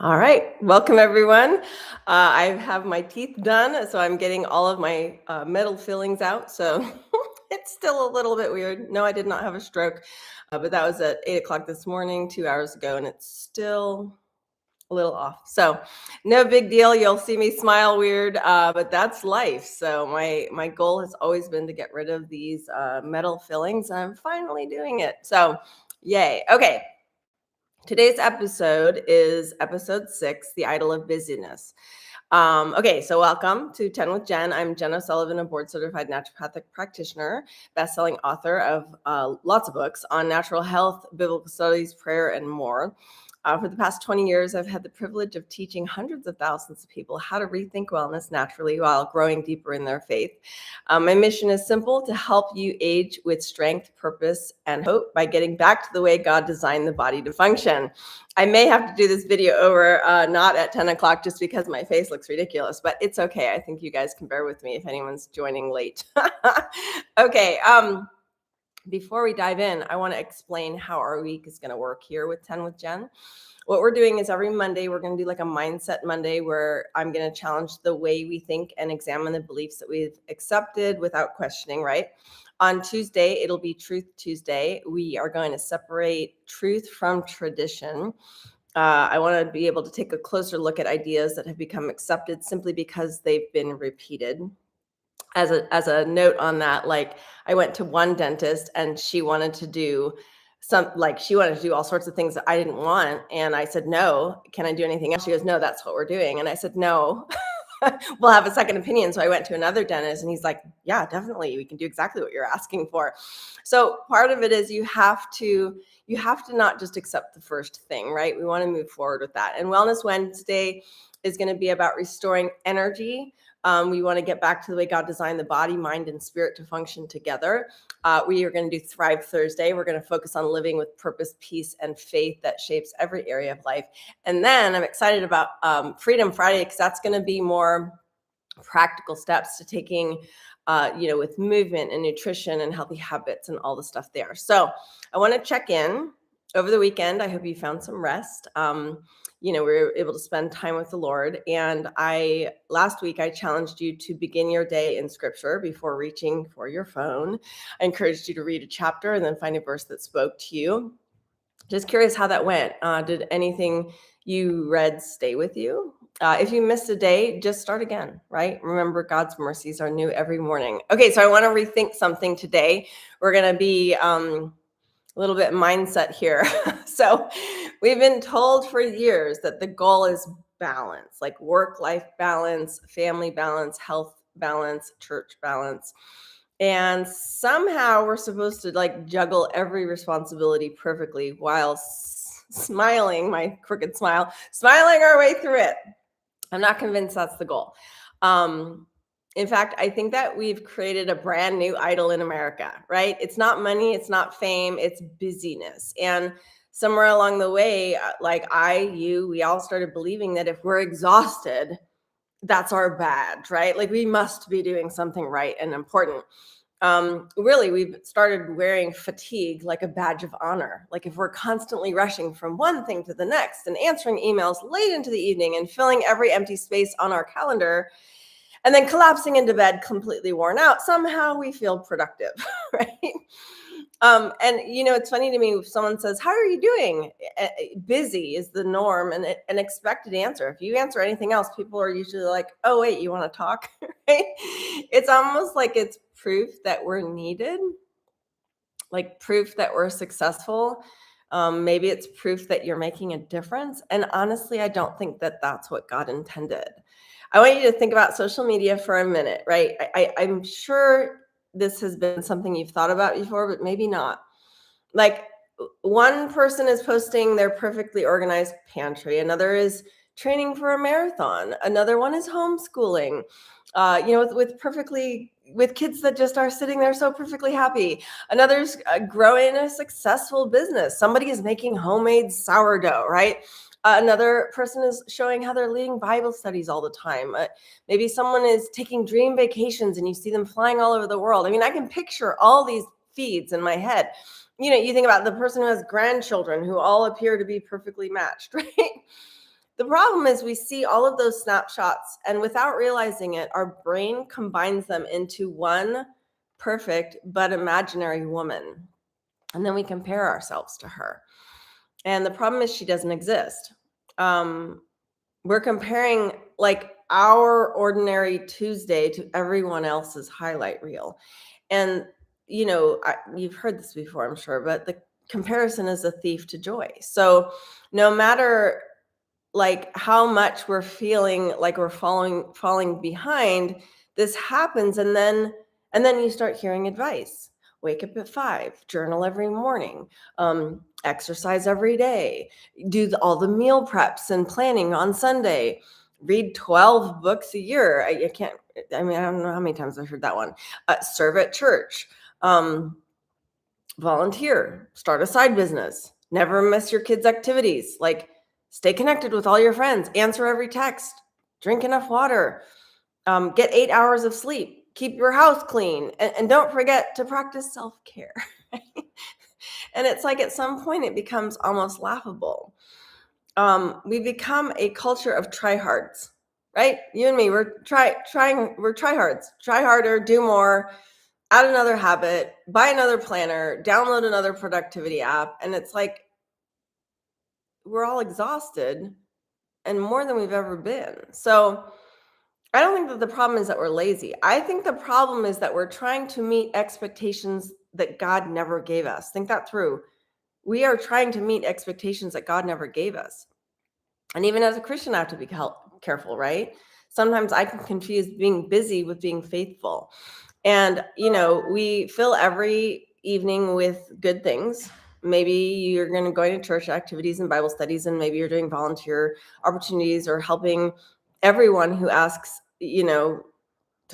All right, welcome everyone. I have my teeth done, so I'm getting all of my metal fillings out. So it's still a little bit weird. No, I did not have a stroke, but that was at 8 o'clock this morning, 2 hours ago, and it's still a little off. So no big deal. You'll see me smile weird, but that's life. So my goal has always been to get rid of these metal fillings, and I'm finally doing it. So yay. Okay. Today's episode is episode 6, The Idol of Busyness. Okay, so welcome to 10 with Jen. I'm Jen O'Sullivan, a board-certified naturopathic practitioner, best-selling author of lots of books on natural health, biblical studies, prayer, and more. For the past 20 years, I've had the privilege of teaching hundreds of thousands of people how to rethink wellness naturally while growing deeper in their faith. My mission is simple: to help you age with strength, purpose, and hope by getting back to the way God designed the body to function. I may have to do this video over, not at 10 o'clock, just because my face looks ridiculous, but it's okay. I think you guys can bear with me if anyone's joining late. Okay. Before we dive in, I want to explain how our week is going to work here with 10 with Jen. What we're doing is every Monday, we're going to do like a mindset Monday where I'm going to challenge the way we think and examine the beliefs that we've accepted without questioning, right? On Tuesday, it'll be Truth Tuesday. We are going to separate truth from tradition. I want to be able to take a closer look at ideas that have become accepted simply because they've been repeated. As a note on that, like, I went to one dentist and she wanted to do all sorts of things that I didn't want, and I said, no, can I do anything else? She goes, no, that's what we're doing. And I said, no. We'll have a second opinion. So I went to another dentist and he's like, yeah, definitely, we can do exactly what you're asking for. So part of it is you have to not just accept the first thing, right? We want to move forward with that. And Wellness Wednesday is going to be about restoring energy. We want to get back to the way God designed the body, mind, and spirit to function together. We are going to do Thrive Thursday. We're going to focus on living with purpose, peace, and faith that shapes every area of life. And then I'm excited about Freedom Friday, because that's going to be more practical steps to taking, with movement and nutrition and healthy habits and all the stuff there. So I want to check in over the weekend. I hope you found some rest. We were able to spend time with the Lord. And last week, I challenged you to begin your day in scripture before reaching for your phone. I encouraged you to read a chapter and then find a verse that spoke to you. Just curious how that went. Did anything you read stay with you? If you missed a day, just start again, right? Remember, God's mercies are new every morning. Okay, so I want to rethink something today. We're going to be a little bit mindset here. So we've been told for years that the goal is balance, like work-life balance, family balance, health balance, church balance. And somehow we're supposed to like juggle every responsibility perfectly while smiling, my crooked smile, smiling our way through it. I'm not convinced that's the goal. In fact, I think that we've created a brand new idol in America, right? It's not money, it's not fame, it's busyness. And somewhere along the way, we all started believing that if we're exhausted, that's our badge, right? Like, we must be doing something right and important. Really, we've started wearing fatigue like a badge of honor. Like, if we're constantly rushing from one thing to the next and answering emails late into the evening and filling every empty space on our calendar and then collapsing into bed completely worn out, somehow we feel productive, right? And it's funny to me if someone says, how are you doing? Busy is the norm and an expected answer. If you answer anything else, people are usually like, oh, wait, you want to talk? Right? It's almost like it's proof that we're needed, like proof that we're successful. Maybe it's proof that you're making a difference. And honestly, I don't think that that's what God intended. I want you to think about social media for a minute, right? I'm sure this has been something you've thought about before, but maybe not. Like, one person is posting their perfectly organized pantry. Another is training for a marathon. Another one is homeschooling, with kids that just are sitting there so perfectly happy. Another's growing a successful business. Somebody is making homemade sourdough, right? Another person is showing how they're leading Bible studies all the time. Maybe someone is taking dream vacations and you see them flying all over the world. I mean, I can picture all these feeds in my head. You think about the person who has grandchildren who all appear to be perfectly matched, right? The problem is we see all of those snapshots, and without realizing it, our brain combines them into one perfect but imaginary woman. And then we compare ourselves to her. And the problem is she doesn't exist. Um, we're comparing like our ordinary Tuesday to everyone else's highlight reel. And, you've heard this before, I'm sure, but the comparison is a thief to joy. So no matter like how much we're feeling like we're falling behind, this happens, and then you start hearing advice. Wake up at 5, journal every morning, exercise every day, do all the meal preps and planning on Sunday, read 12 books a year. I can't, I mean, I don't know how many times I've heard that one. Serve at church, um, volunteer, start a side business, never miss your kids' activities, like stay connected with all your friends, answer every text, drink enough water, get 8 hours of sleep, keep your house clean, and don't forget to practice self-care. And it's like at some point it becomes almost laughable. We become a culture of tryhards, right? You and me, we're tryhards. Try harder, do more, add another habit, buy another planner, download another productivity app. And it's like we're all exhausted and more than we've ever been. So I don't think that the problem is that we're lazy. I think the problem is that we're trying to meet expectations that God never gave us. Think that through. We are trying to meet expectations that God never gave us. And even as a Christian, I have to be careful, right? Sometimes I can confuse being busy with being faithful. And, we fill every evening with good things. Maybe you're going to go to church activities and Bible studies, and maybe you're doing volunteer opportunities or helping everyone who asks,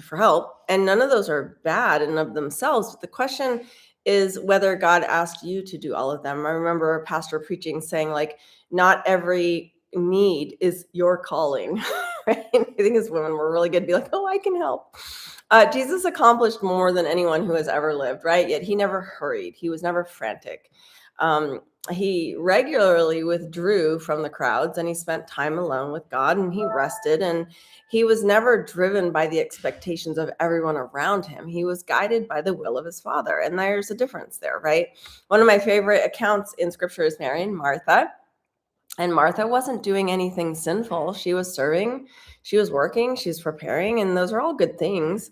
for help. And none of those are bad in of themselves. But the question is whether God asked you to do all of them. I remember a pastor preaching saying, like, not every need is your calling. Right? I think as women, we're really good to be like, oh, I can help. Jesus accomplished more than anyone who has ever lived, right? Yet he never hurried. He was never frantic. He regularly withdrew from the crowds, and he spent time alone with God, and he rested, and he was never driven by the expectations of everyone around him. He was guided by the will of his Father. And there's a difference there, right? One of my favorite accounts in scripture is Mary and Martha. And Martha wasn't doing anything sinful. She was serving, she was working, she's preparing, and those are all good things.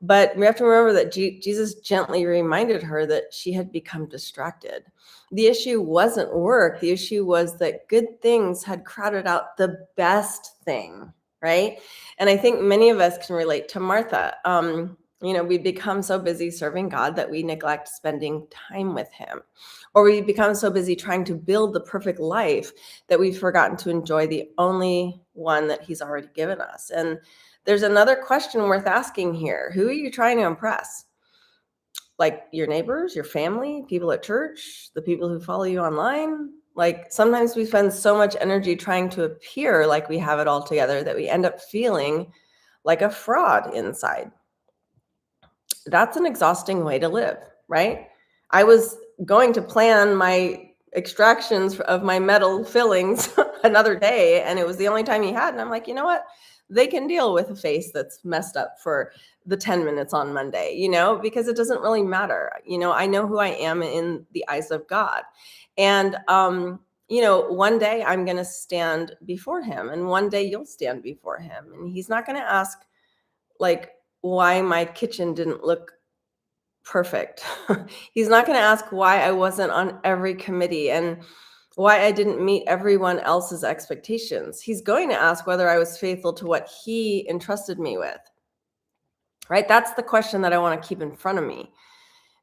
But we have to remember that Jesus gently reminded her that she had become distracted. The issue wasn't work. The issue was that good things had crowded out the best thing, right? And I think many of us can relate to Martha. We become so busy serving God that we neglect spending time with him. Or we become so busy trying to build the perfect life that we've forgotten to enjoy the only one that he's already given us. And there's another question worth asking here. Who are you trying to impress? Like your neighbors, your family, people at church, the people who follow you online? Like sometimes we spend so much energy trying to appear like we have it all together that we end up feeling like a fraud inside. That's an exhausting way to live, right? I was going to plan my extractions of my metal fillings another day, and it was the only time he had. And I'm like, you know what? They can deal with a face that's messed up for the 10 minutes on Monday, because it doesn't really matter. I know who I am in the eyes of God. And, one day I'm going to stand before him, and one day you'll stand before him. And he's not going to ask, like, why my kitchen didn't look perfect. He's not going to ask why I wasn't on every committee and why I didn't meet everyone else's expectations. He's going to ask whether I was faithful to what he entrusted me with. Right? That's the question that I want to keep in front of me.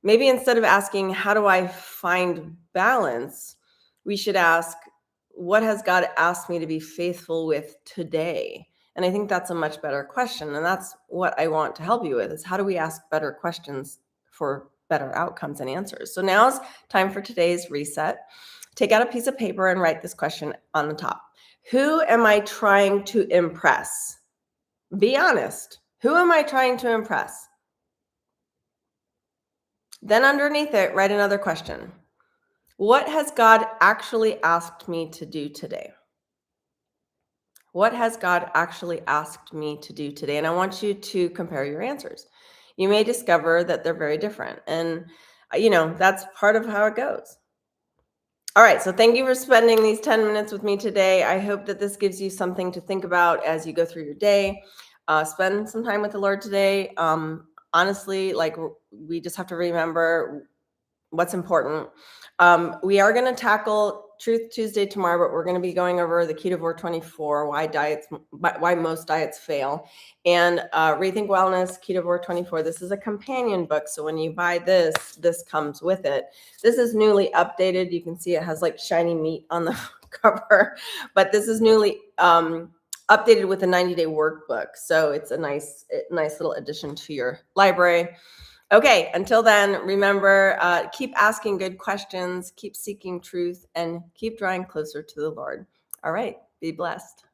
Maybe instead of asking, how do I find balance, we should ask, what has God asked me to be faithful with today? And I think that's a much better question. And that's what I want to help you with, is how do we ask better questions for better outcomes and answers? So now's time for today's reset. Take out a piece of paper and write this question on the top. Who am I trying to impress? Be honest. Who am I trying to impress? Then underneath it, write another question. What has God actually asked me to do today? What has God actually asked me to do today? And I want you to compare your answers. You may discover that they're very different. And, that's part of how it goes. All right. So thank you for spending these 10 minutes with me today. I hope that this gives you something to think about as you go through your day. Spend some time with the Lord today. Honestly, we just have to remember what's important. We are going to tackle Truth Tuesday tomorrow, but we're going to be going over the Ketovore 24, why most diets fail, and Rethink Wellness Ketovore 24. This is a companion book, so when you buy this comes with it. This is newly updated. You can see it has like shiny meat on the cover, but this is newly updated with a 90-day workbook. So it's a nice little addition to your library. Okay, until then, remember, keep asking good questions, keep seeking truth, and keep drawing closer to the Lord. All right, be blessed.